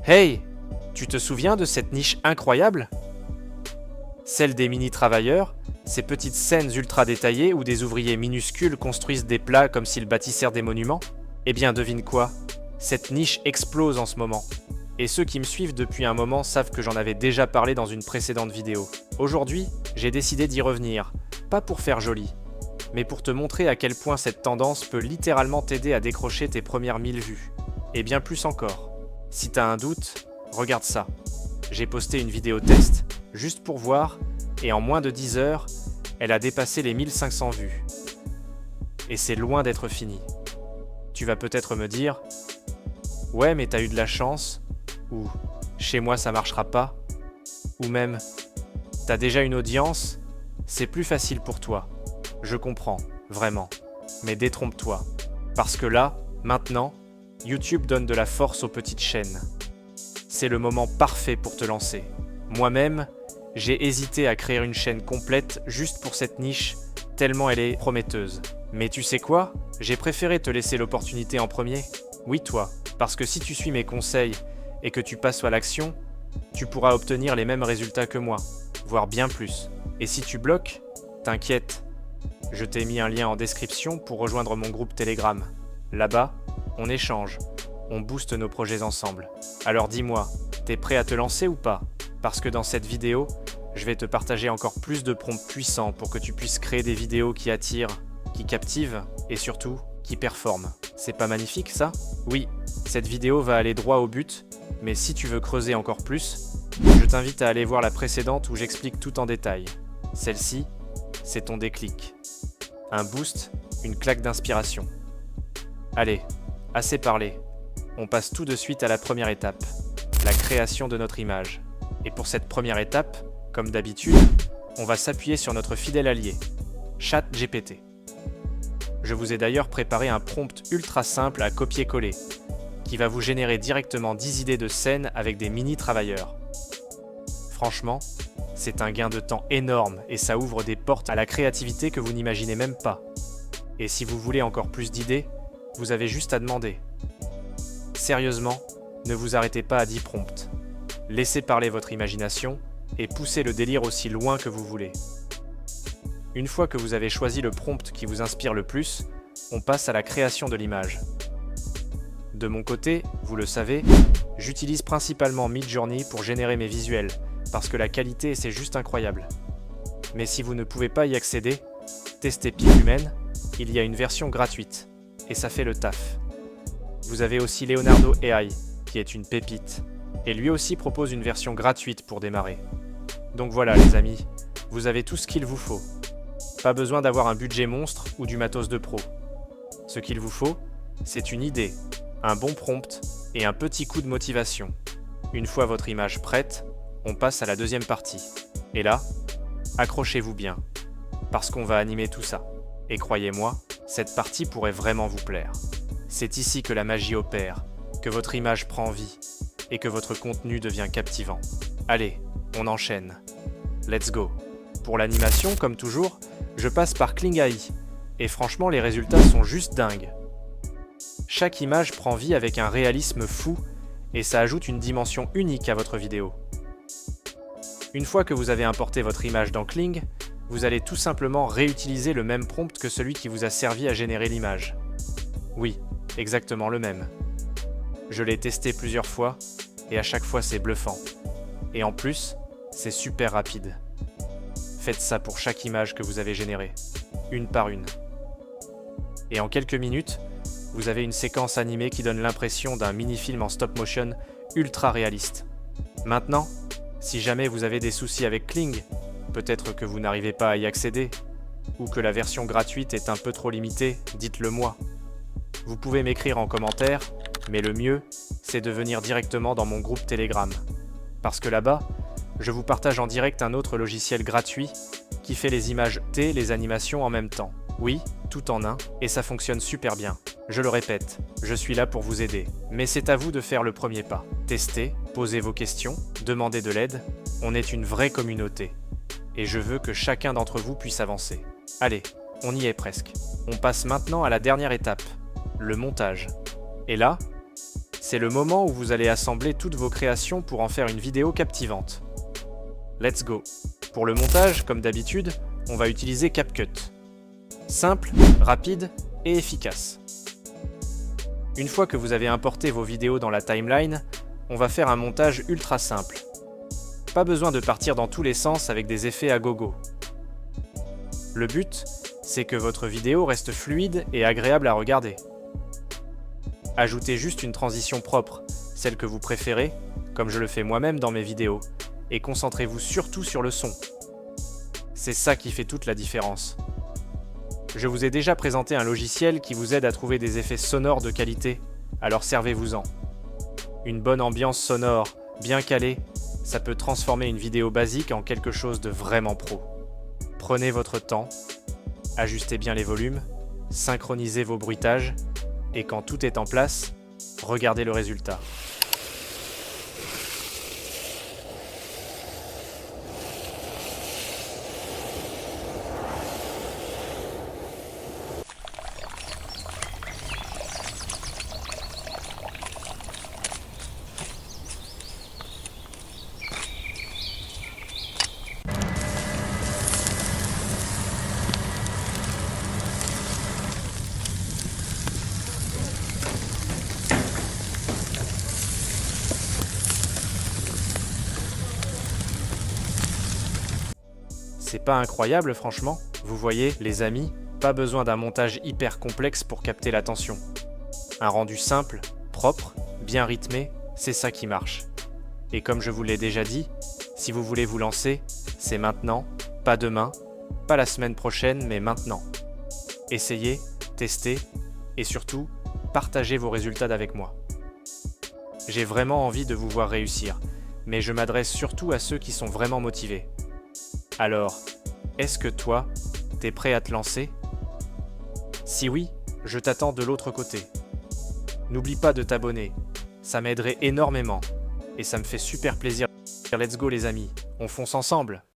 Hey, tu te souviens de cette niche incroyable? Celle des mini-travailleurs, ces petites scènes ultra détaillées où des ouvriers minuscules construisent des plats comme s'ils bâtissèrent des monuments? Eh bien, devine quoi? Cette niche explose en ce moment. Et ceux qui me suivent depuis un moment savent que j'en avais déjà parlé dans une précédente vidéo. Aujourd'hui, j'ai décidé d'y revenir, pas pour faire joli, mais pour te montrer à quel point cette tendance peut littéralement t'aider à décrocher tes premières 1000 vues. Et bien plus encore. Si t'as un doute, regarde ça. J'ai posté une vidéo test, juste pour voir, et en moins de 10 heures, elle a dépassé les 1500 vues. Et c'est loin d'être fini. Tu vas peut-être me dire « Ouais, mais t'as eu de la chance » ou « Chez moi ça marchera pas » ou même « T'as déjà une audience, c'est plus facile pour toi ». Je comprends, vraiment. Mais détrompe-toi. Parce que là, maintenant, YouTube donne de la force aux petites chaînes. C'est le moment parfait pour te lancer. Moi-même, j'ai hésité à créer une chaîne complète juste pour cette niche, tellement elle est prometteuse. Mais tu sais quoi? J'ai préféré te laisser l'opportunité en premier. Oui toi, parce que si tu suis mes conseils et que tu passes à l'action, tu pourras obtenir les mêmes résultats que moi, voire bien plus. Et si tu bloques, t'inquiète. Je t'ai mis un lien en description pour rejoindre mon groupe Telegram. Là-bas, on échange, on booste nos projets ensemble. Alors dis-moi, t'es prêt à te lancer ou pas? Parce que dans cette vidéo, je vais te partager encore plus de prompts puissants pour que tu puisses créer des vidéos qui attirent, qui captivent et surtout, qui performent. C'est pas magnifique ça? Oui, cette vidéo va aller droit au but, mais si tu veux creuser encore plus, je t'invite à aller voir la précédente où j'explique tout en détail. Celle-ci, c'est ton déclic. Un boost, une claque d'inspiration. Allez, assez parlé. On passe tout de suite à la première étape, la création de notre image. Et pour cette première étape, comme d'habitude, on va s'appuyer sur notre fidèle allié, ChatGPT. Je vous ai d'ailleurs préparé un prompt ultra simple à copier-coller, qui va vous générer directement 10 idées de scènes avec des mini-travailleurs. Franchement, c'est un gain de temps énorme et ça ouvre des portes à la créativité que vous n'imaginez même pas. Et si vous voulez encore plus d'idées, vous avez juste à demander. Sérieusement, ne vous arrêtez pas à 10 prompts. Laissez parler votre imagination et poussez le délire aussi loin que vous voulez. Une fois que vous avez choisi le prompt qui vous inspire le plus, on passe à la création de l'image. De mon côté, vous le savez, j'utilise principalement Midjourney pour générer mes visuels, parce que la qualité c'est juste incroyable. Mais si vous ne pouvez pas y accéder, testez Pixlumen, il y a une version gratuite, et ça fait le taf. Vous avez aussi Leonardo AI, qui est une pépite, et lui aussi propose une version gratuite pour démarrer. Donc voilà les amis, vous avez tout ce qu'il vous faut. Pas besoin d'avoir un budget monstre ou du matos de pro. Ce qu'il vous faut, c'est une idée, un bon prompt et un petit coup de motivation. Une fois votre image prête, on passe à la deuxième partie. Et là, accrochez-vous bien, parce qu'on va animer tout ça. Et croyez-moi, cette partie pourrait vraiment vous plaire. C'est ici que la magie opère, que votre image prend vie, et que votre contenu devient captivant. Allez, on enchaîne. Let's go. Pour l'animation, comme toujours, je passe par Kling AI, et franchement les résultats sont juste dingues. Chaque image prend vie avec un réalisme fou, et ça ajoute une dimension unique à votre vidéo. Une fois que vous avez importé votre image dans Kling, vous allez tout simplement réutiliser le même prompt que celui qui vous a servi à générer l'image. Oui, exactement le même. Je l'ai testé plusieurs fois, et à chaque fois c'est bluffant. Et en plus, c'est super rapide. Faites ça pour chaque image que vous avez générée, une par une. Et en quelques minutes, vous avez une séquence animée qui donne l'impression d'un mini-film en stop motion ultra réaliste. Maintenant, si jamais vous avez des soucis avec Kling, peut-être que vous n'arrivez pas à y accéder, ou que la version gratuite est un peu trop limitée, dites-le moi. Vous pouvez m'écrire en commentaire, mais le mieux, c'est de venir directement dans mon groupe Telegram. Parce que là-bas, je vous partage en direct un autre logiciel gratuit qui fait les images et les animations en même temps. Oui, tout en un, et ça fonctionne super bien. Je le répète, je suis là pour vous aider. Mais c'est à vous de faire le premier pas. Testez, posez vos questions, demandez de l'aide. On est une vraie communauté. Et je veux que chacun d'entre vous puisse avancer. Allez, on y est presque. On passe maintenant à la dernière étape, le montage. Et là, C'est le moment où vous allez assembler toutes vos créations pour en faire une vidéo captivante. Let's go! Pour le montage, comme d'habitude, on va utiliser CapCut. Simple, rapide et efficace. Une fois que vous avez importé vos vidéos dans la timeline, on va faire un montage ultra simple. Pas besoin de partir dans tous les sens avec des effets à gogo. Le but, c'est que votre vidéo reste fluide et agréable à regarder. Ajoutez juste une transition propre, celle que vous préférez, comme je le fais moi-même dans mes vidéos, et concentrez-vous surtout sur le son. C'est ça qui fait toute la différence. Je vous ai déjà présenté un logiciel qui vous aide à trouver des effets sonores de qualité, alors servez-vous-en. Une bonne ambiance sonore, bien calée, ça peut transformer une vidéo basique en quelque chose de vraiment pro. Prenez votre temps, ajustez bien les volumes, synchronisez vos bruitages, et quand tout est en place, regardez le résultat. C'est pas incroyable franchement? Vous voyez, les amis, pas besoin d'un montage hyper complexe pour capter l'attention. Un rendu simple, propre, bien rythmé, c'est ça qui marche. Et comme je vous l'ai déjà dit, si vous voulez vous lancer, c'est maintenant, pas demain, pas la semaine prochaine, mais maintenant. Essayez, testez, et surtout, partagez vos résultats avec moi. J'ai vraiment envie de vous voir réussir, mais je m'adresse surtout à ceux qui sont vraiment motivés. Alors, est-ce que toi, t'es prêt à te lancer? Si oui, je t'attends de l'autre côté. N'oublie pas de t'abonner, ça m'aiderait énormément, et ça me fait super plaisir. Let's go les amis, on fonce ensemble!